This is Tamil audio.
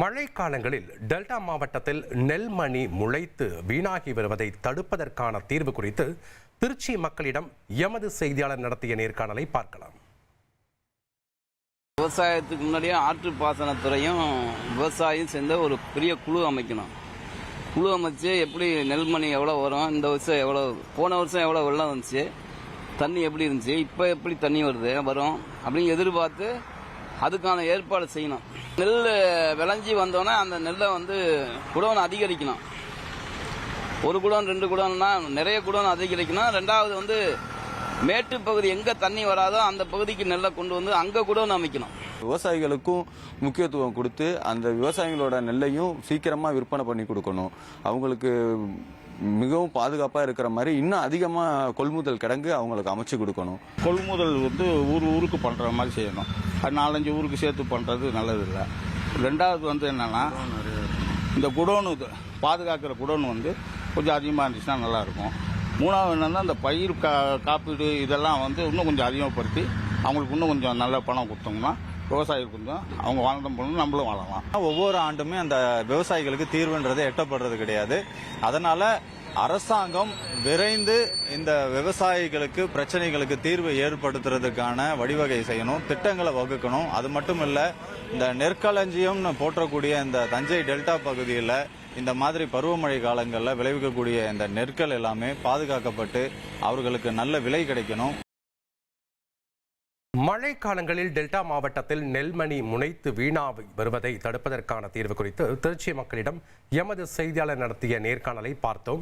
மழைக்காலங்களில் டெல்டா மாவட்டத்தில் நெல்மணி முளைத்து வீணாகி வருவதை தடுப்பதற்கான தீர்வு குறித்து திருச்சி மக்களிடம் எமது செய்தியாளர் நடத்திய நேர்காணலை பார்க்கலாம். விவசாயத்துக்கு முன்னாடியே ஆற்று பாசனத்துறையும் விவசாயம் சேர்ந்த ஒரு பெரிய குழு அமைக்கணும். குழு அமைச்சு எப்படி நெல்மணி எவ்வளோ வரும், இந்த வருஷம் எவ்வளோ, போன வருஷம் எவ்வளோ வெள்ளம் வந்துச்சு, தண்ணி எப்படி இருந்துச்சு, இப்போ எப்படி தண்ணி வரும் அப்படின்னு எதிர்பார்த்து அதுக்கான ஏற்பாடு செய்யணும். நெல் விளைஞ்சி வந்தோன்னே அந்த நெல்லை குடோன் அதிகரிக்கணும். ஒரு குடோன் 2 குடோன்னா நிறைய குடோன் அதிகரிக்கணும். ரெண்டாவது மேட்டு பகுதி எங்கே தண்ணி வராதோ அந்த பகுதிக்கு நெல்லை கொண்டு வந்து அங்கே குடோன் அமைக்கணும். விவசாயிகளுக்கும் முக்கியத்துவம் கொடுத்து அந்த விவசாயிகளோட நெல்லையும் சீக்கிரமாக விற்பனை பண்ணி கொடுக்கணும். அவங்களுக்கு மிகவும் பாதுகாப்பாக இருக்கிற மாதிரி இன்னும் அதிகமாக கொள்முதல் கிடங்கு அவங்களுக்கு அமைச்சு கொடுக்கணும். கொள்முதல் ஊருக்கு பண்ணுற மாதிரி செய்யணும். அது 4-5 ஊருக்கு சேர்த்து பண்ணுறது நல்லது இல்லை. ரெண்டாவது என்னன்னா, இந்த குடோனு பாதுகாக்கிற குடோன் கொஞ்சம் அதிகமாக இருந்துச்சுன்னா நல்லாயிருக்கும். மூணாவது என்னன்னா, இந்த பயிர் காப்பீடு இதெல்லாம் இன்னும் கொஞ்சம் அதிகப்படுத்தி அவங்களுக்கு இன்னும் கொஞ்சம் நல்ல பணம் கொடுத்தோம்னா விவசாயிகள் கொஞ்சம் அவங்க வாழ்ந்தம் பண்ணணும், நம்மளும் வாழலாம். ஒவ்வொரு ஆண்டுமே அந்த விவசாயிகளுக்கு தீர்வுன்றது எட்டப்படுறது கிடையாது. அதனால அரசாங்கம் விரைந்து இந்த விவசாயிகளுக்கு பிரச்சனைகளுக்கு தீர்வு ஏற்படுத்துறதுக்கான வழிவகை செய்யணும், திட்டங்களை வகுக்கணும். அது மட்டும் இல்ல, இந்த நெற்களஞ்சியம்னு போற்றக்கூடிய இந்த தஞ்சை டெல்டா பகுதியில் இந்த மாதிரி பருவமழை காலங்களில் விளைவிக்கக்கூடிய இந்த நெற்கள் எல்லாமே பாதுகாக்கப்பட்டு அவர்களுக்கு நல்ல விலை கிடைக்கணும். மழைக்காலங்களில் டெல்டா மாவட்டத்தில் நெல்மணி முளைத்து வீணாகி வருவதை தடுப்பதற்கான தீர்வு குறித்து திருச்சி மக்களிடம் எமது செய்தியாளர் நடத்திய நேர்காணலை பார்த்தோம்.